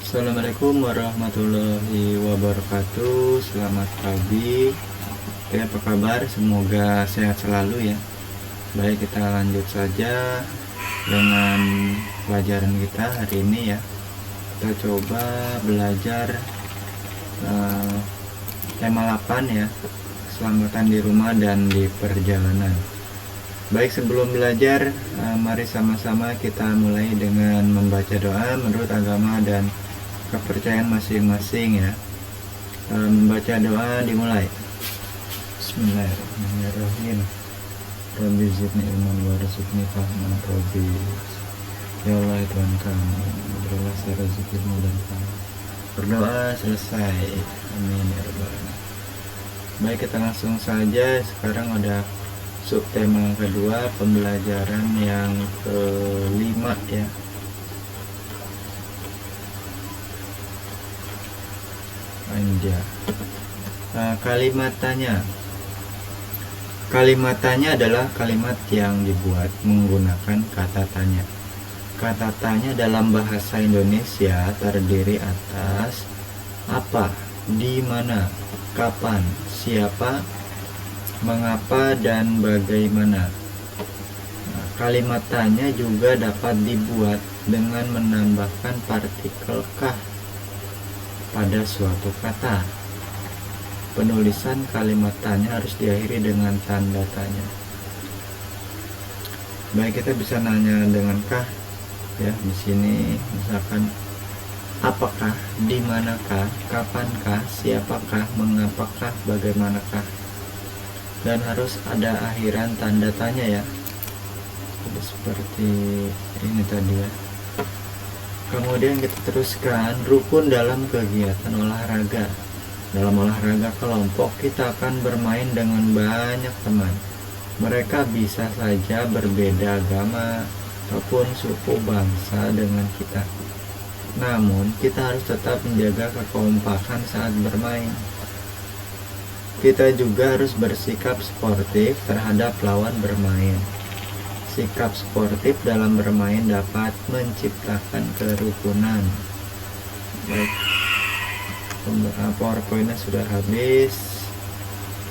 Assalamualaikum warahmatullahi wabarakatuh. Selamat pagi. Oke, apa kabar? Semoga sehat selalu ya. Baik, kita lanjut saja dengan pelajaran kita hari ini ya. Kita coba belajar tema 8 ya, keselamatan di rumah dan di perjalanan. Baik, sebelum belajar, mari sama-sama kita mulai dengan membaca doa menurut agama dan kepercayaan masing-masing ya. Membaca doa dimulai. Bismillahirrahmanirrahim. Rabbi zidni ilman warzuqni fahman Rabbi. Ya Allah Tuhan kami, berilah saya rezekimu dan kami. Berdoa selesai. Amin ya rabbal alamin. Baik, kita langsung saja. Sekarang ada subtema kedua, pembelajaran yang kelima ya. Kalimat tanya. Kalimat tanya adalah kalimat yang dibuat menggunakan kata tanya. Kata tanya dalam bahasa Indonesia terdiri atas apa, di mana, kapan, siapa, mengapa, dan bagaimana. Kalimat tanya juga dapat dibuat dengan menambahkan partikel kah pada suatu kata. Penulisan kalimat tanya harus diakhiri dengan tanda tanya. Baik, kita bisa nanya dengan kah ya. Di sini misalkan apakah, di manakah, kapankah, siapakah, mengapakah, bagaimanakah. Dan harus ada akhiran tanda tanya ya. Jadi seperti ini tadi ya. Kemudian kita teruskan rukun dalam kegiatan olahraga. Dalam olahraga kelompok kita akan bermain dengan banyak teman. Mereka bisa saja berbeda agama ataupun suku bangsa dengan kita. Namun kita harus tetap menjaga kekompakan saat bermain. Kita juga harus bersikap sportif terhadap lawan bermain. Sikap sportif dalam bermain dapat menciptakan kerukunan. Baik, PowerPoint-nya sudah habis.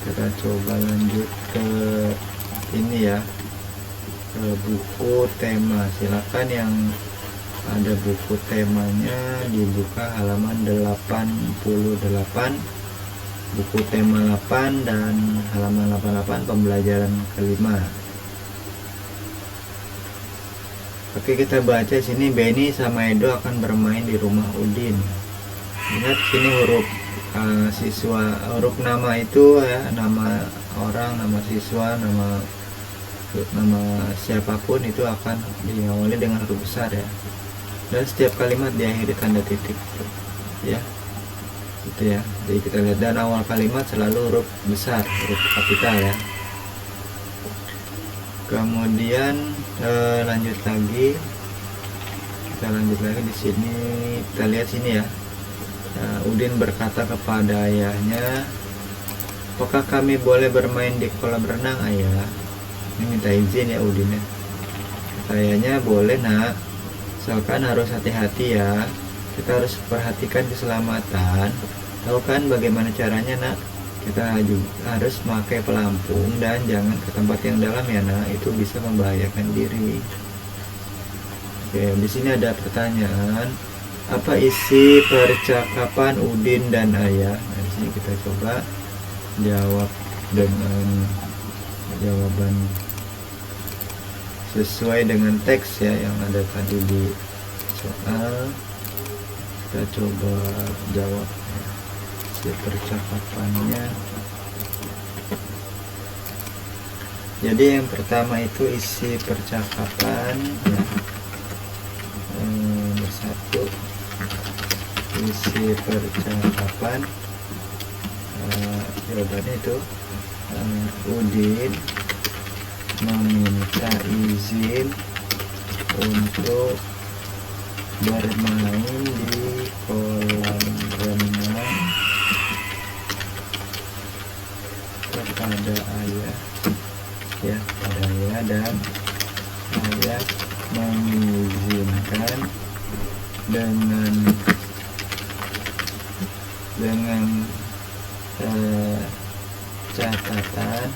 Kita coba lanjut ke ini ya, ke buku tema. Silakan yang ada buku temanya dibuka halaman 88, buku tema 8 dan halaman 88 pembelajaran kelima. Oke, kita baca sini. Benny sama Edo akan bermain di rumah Udin. Ingat sini huruf siswa, huruf nama itu ya, nama orang, nama siswa, nama siapapun itu akan diawali dengan huruf besar ya. Dan setiap kalimat diakhiri tanda titik ya. Gitu ya. Jadi kita lihat, dan awal kalimat selalu huruf besar, huruf kapital ya. Kemudian lanjut lagi. Kita lanjut lagi di sini. Kita lihat sini ya. Udin berkata kepada ayahnya, apakah kami boleh bermain di kolam renang, ayah? Ini minta izin ya Udin ya. Ayahnya, boleh nak, asalkan harus hati-hati ya. Kita harus perhatikan keselamatan. Tahu kan bagaimana caranya nak? Kita juga harus memakai pelampung dan jangan ke tempat yang dalam ya nak, itu bisa membahayakan diri. Oke, di sini ada pertanyaan, apa isi percakapan Udin dan ayah? Nah, di sini kita coba jawab dengan jawaban sesuai dengan teks ya yang ada tadi di soal. Kita coba jawab ya, isi percakapannya. Jadi yang pertama itu isi percakapan ya. Nomor 1, isi percakapan. Jawabannya itu Udin meminta izin untuk bermain di kolam renang kepada ayah ya, pada ayah, dan ayah mengizinkan dengan dengan catatan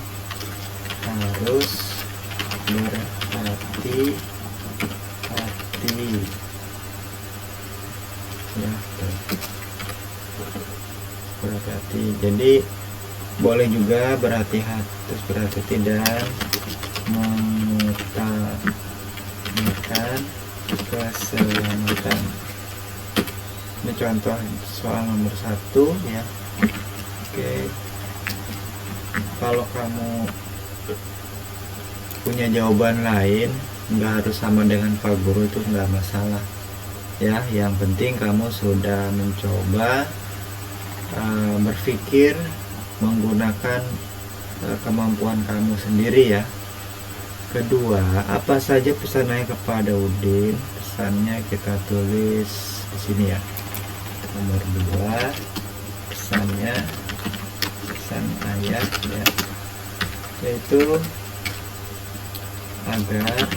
harus berhati-hati ya, berhati-hati. Jadi boleh juga berhati-hati, terus berhati-hati dan mengutamakan keselamatan. Ini contoh soal nomor 1 ya. Oke, kalau kamu punya jawaban lain, nggak harus sama dengan Pak Guru, itu nggak masalah ya. Yang penting kamu sudah mencoba berpikir menggunakan kemampuan kamu sendiri ya. Kedua, apa saja pesannya kepada Udin? Pesannya kita tulis di sini ya. Nomor 2, pesannya, pesan ayah ya, yaitu agar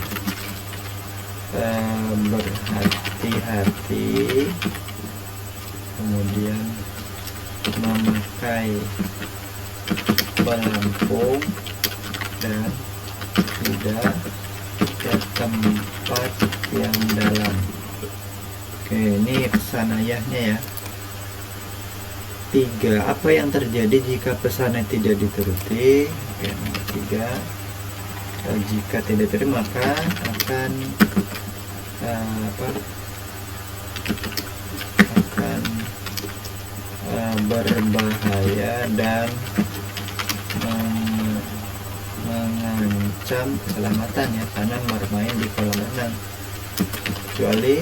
berhati-hati, kemudian memakai pelampung dan tidak ke tempat yang dalam. Oke, ini pesan ayahnya ya. 3, apa yang terjadi jika pesannya tidak dituruti? Oke, nomor 3, jika tidak dituruti maka akan berbahaya dan mengancam keselamatan ya, karena bermain di kolam renang, kecuali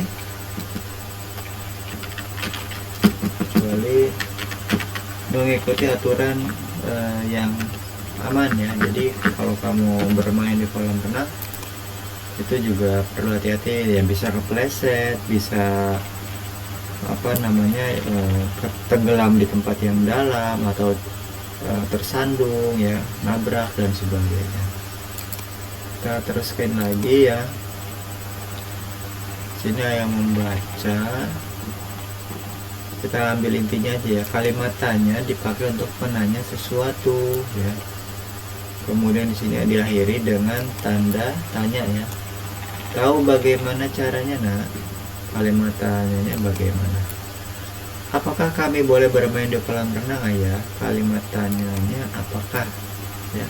mengikuti aturan yang aman ya. Jadi kalau kamu bermain di kolam renang itu juga perlu hati-hati ya, bisa kepleset, bisa tenggelam di tempat yang dalam, atau tersandung ya, nabrak dan sebagainya. Kita teruskan lagi ya. Sini yang membaca, kita ambil intinya aja ya. Kalimat tanya dipakai untuk menanya sesuatu ya. Kemudian di sini diakhiri dengan tanda tanya ya. Tahu bagaimana caranya nak? Kalimat tanyanya bagaimana? Apakah kami boleh bermain di kolam renang ayah? Kalimat tanyanya apakah ya.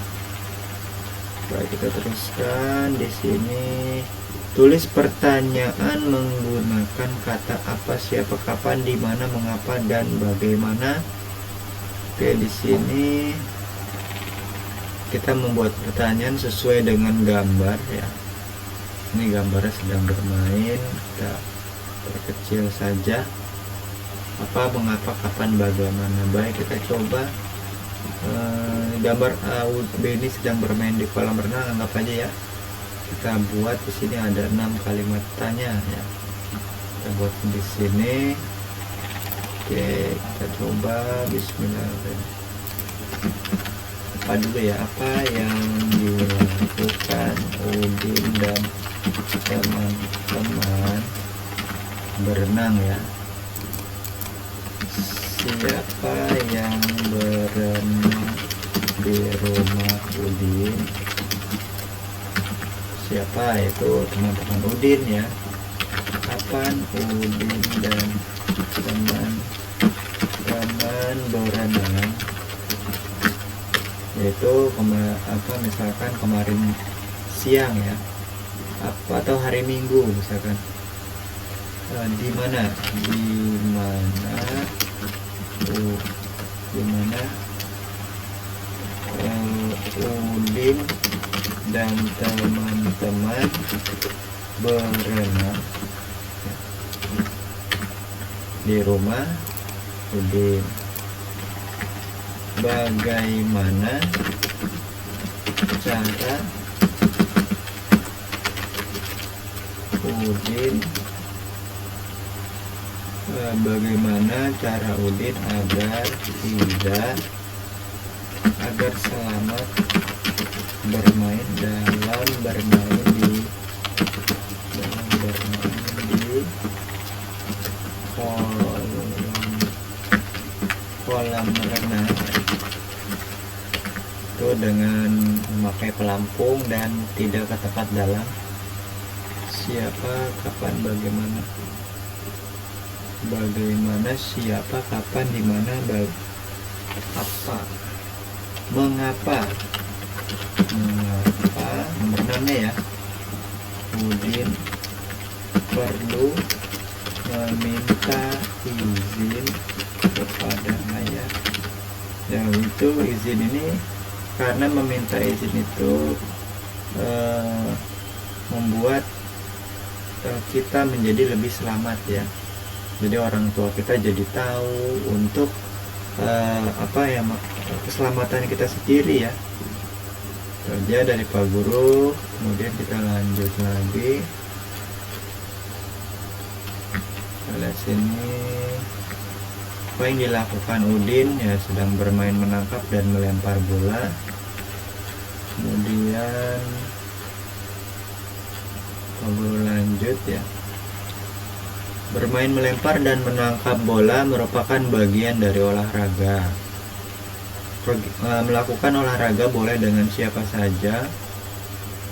Baik, kita teruskan di sini. Tulis pertanyaan menggunakan kata apa, siapa, kapan, di mana, mengapa, dan bagaimana. Oke, di sini kita membuat pertanyaan sesuai dengan gambar ya. Ini gambarnya sedang bermain, kita perkecil saja. Apa, mengapa, kapan, bagaimana. Baik, kita coba gambar Beni sedang bermain di kolam renang, anggap aja ya. Kita buat di sini ada 6 kalimat tanya ya. Kita buat di sini. Oke, kita coba. Bismillahirrahmanirrahim. Apa dulu ya? Apa yang dilakukan Udin dan teman-teman berenang ya? Siapa yang berenang di rumah Udin? Siapa? Itu teman-teman Udin ya. Kapan Udin dan teman-teman berenang? Yaitu misalkan kemarin siang ya, atau hari Minggu misalkan. Di mana Udin dan teman-teman berenang di rumah Udin. Bagaimana cara Udin agar selamat bermain di kolam kolam renang itu dengan memakai pelampung dan tidak ke tempat dalam. Siapa, kapan, bagaimana, siapa, kapan, di mana, apa, mengapa, nomor 6 ya. Udin perlu meminta izin kepada ayah. Ya, itu izin ini karena meminta izin itu membuat kita menjadi lebih selamat ya. Jadi orang tua kita jadi tahu untuk keselamatan kita sendiri ya. Kerja dari Pak Guru. Kemudian kita lanjut lagi. Kita lihat sini. Apa yang dilakukan Udin ya, sedang bermain menangkap dan melempar bola. Kemudian Pak Guru lanjut ya. Bermain melempar dan menangkap bola merupakan bagian dari olahraga. Melakukan olahraga boleh dengan siapa saja.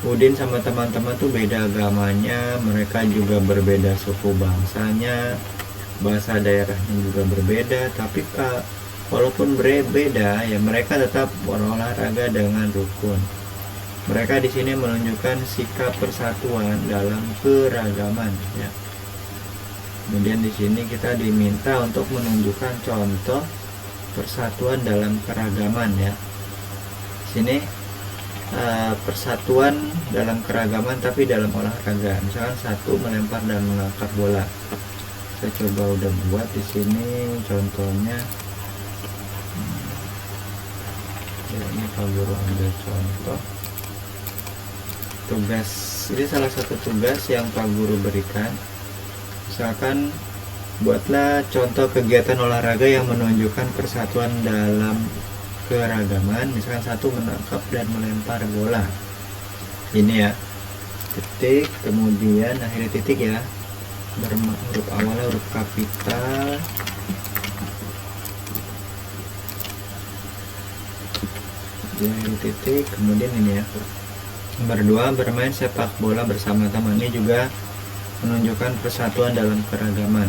Udin sama teman-teman tuh beda agamanya, mereka juga berbeda suku bangsanya, bahasa daerahnya juga berbeda, tapi walaupun berbeda ya mereka tetap berolahraga dengan rukun. Mereka di sini menunjukkan sikap persatuan dalam keragaman ya. Kemudian di sini kita diminta untuk menunjukkan contoh persatuan dalam keragaman ya. Sini persatuan dalam keragaman tapi dalam olahraga. Misalkan satu melempar dan mengangkat bola. Saya coba udah buat di sini contohnya. Ya, ini Pak Guru ambil contoh. Tugas ini salah satu tugas yang Pak Guru berikan. Misalkan buatlah contoh kegiatan olahraga yang menunjukkan persatuan dalam keragaman. Misalkan satu menangkap dan melempar bola. Ini ya, titik, kemudian akhirnya titik ya. Huruf awalnya huruf kapital. Jadi titik, kemudian ini ya. Nomor 2, bermain sepak bola bersama teman. Ini juga menunjukkan persatuan dalam keragaman.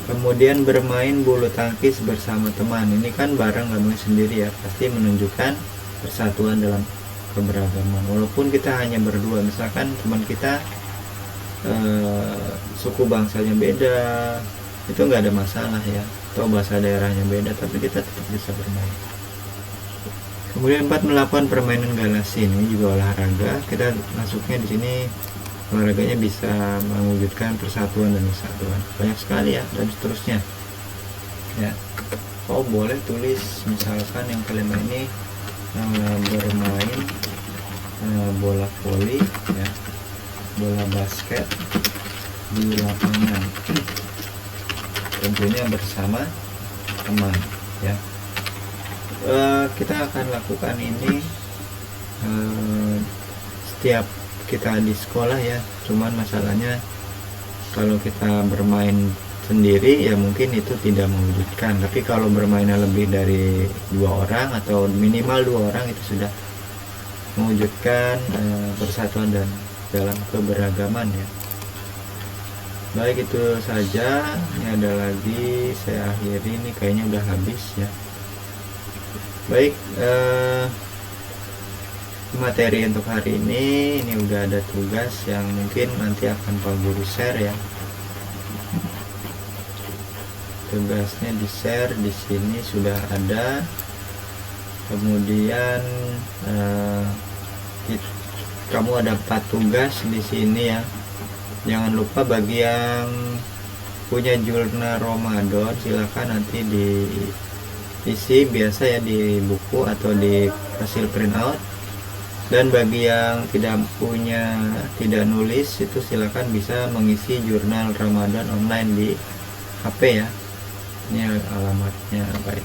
Kemudian bermain bulu tangkis bersama teman. Ini kan bareng, gak main sendiri ya. Pasti menunjukkan persatuan dalam keberagaman. Walaupun kita hanya berdua, misalkan teman kita suku bangsanya beda, itu nggak ada masalah ya. Atau bahasa daerahnya beda, tapi kita tetap bisa bermain. Kemudian 4, melakukan permainan galasi. Ini juga olahraga. Kita masuknya di sini olahraganya bisa mewujudkan persatuan dan kesatuan. Banyak sekali ya, dan seterusnya ya. Boleh tulis misalkan yang kelima ini bermain bola voli ya, bola basket di lapangan, tentunya bersama teman ya. Kita akan lakukan ini setiap kita di sekolah ya. Cuman masalahnya kalau kita bermain sendiri ya mungkin itu tidak mewujudkan, tapi kalau bermainnya lebih dari 2 orang atau minimal 2 orang itu sudah mewujudkan persatuan dan dalam keberagaman ya. Baik, itu saja. Ini ada lagi, saya akhiri, ini kayaknya udah habis ya. Baik, materi untuk hari ini udah ada tugas yang mungkin nanti akan Pak Guru share ya. Tugasnya di share di sini sudah ada. Kemudian kamu ada 4 tugas di sini ya. Jangan lupa bagi yang punya jurnal Ramadan silakan nanti diisi biasa ya di buku atau di hasil printout. Dan bagi yang tidak nulis itu silakan bisa mengisi jurnal Ramadan online di HP ya. Ini alamatnya. Baik,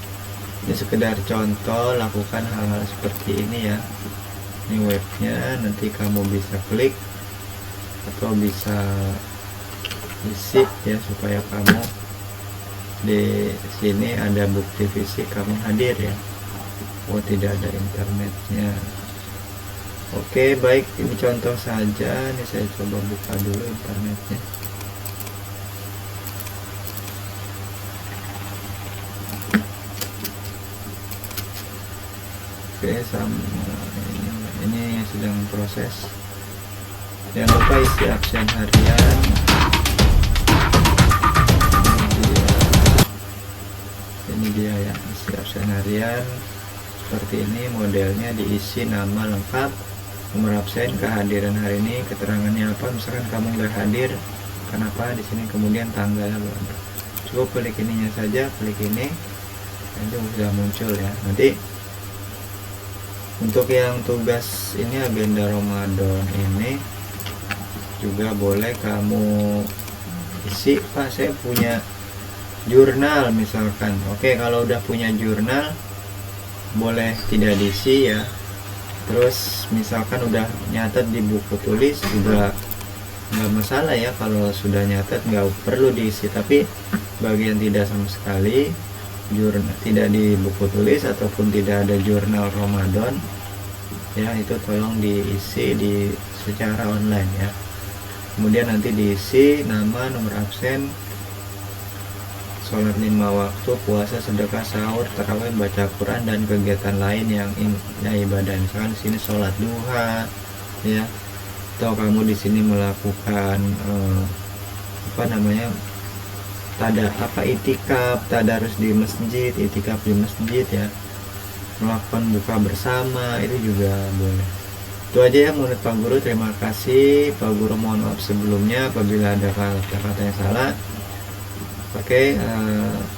ini sekedar contoh, lakukan hal-hal seperti ini ya. Ini webnya, nanti kamu bisa klik atau bisa visit ya supaya kamu di sini ada bukti fisik kamu hadir ya. Oh, tidak ada internetnya. Oke, baik, ini contoh saja. Ini saya coba buka dulu internetnya. Oke, sama ini sedang proses. Jangan lupa isi absen harian. Ini dia ya, isi absen harian seperti ini modelnya. Diisi nama lengkap, nomor absen, kehadiran hari ini, keterangannya apa. Misalkan kamu nggak hadir, kenapa, di sini kemudian tanggalnya. Cukup klik ininya saja, klik ini, nanti sudah muncul ya. Nanti untuk yang tugas ini, agenda Ramadan ini juga boleh kamu isi, Pak saya punya jurnal misalkan. Oke, kalau udah punya jurnal boleh tidak diisi ya. Terus misalkan udah nyatet di buku tulis juga nggak masalah ya, kalau sudah nyatet nggak perlu diisi. Tapi bagi yang tidak sama sekali jurnal, tidak di buku tulis ataupun tidak ada jurnal Ramadan ya, itu tolong diisi di secara online ya. Kemudian nanti diisi nama, nomor absen, sholat 5 waktu, puasa, sedekah, sahur, tarawih, baca Quran, dan kegiatan lain yang ibadah. Misalkan di sini sholat duha, ya, atau kamu di sini melakukan itikaf, tadarus di masjid, itikaf di masjid ya, melakukan buka bersama, itu juga boleh. Itu aja ya menurut Pak Guru. Terima kasih Pak Guru, mohon maaf sebelumnya apabila ada kata-kata yang salah. Oke,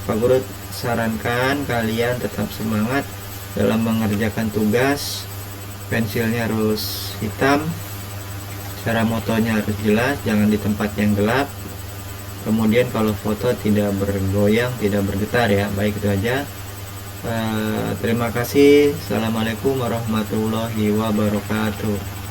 Pak Guru sarankan kalian tetap semangat dalam mengerjakan tugas. Pensilnya harus hitam, cara motonya harus jelas, jangan di tempat yang gelap. Kemudian kalau foto tidak bergoyang, tidak bergetar ya. Baik, itu aja. Terima kasih. Assalamualaikum warahmatullahi wabarakatuh.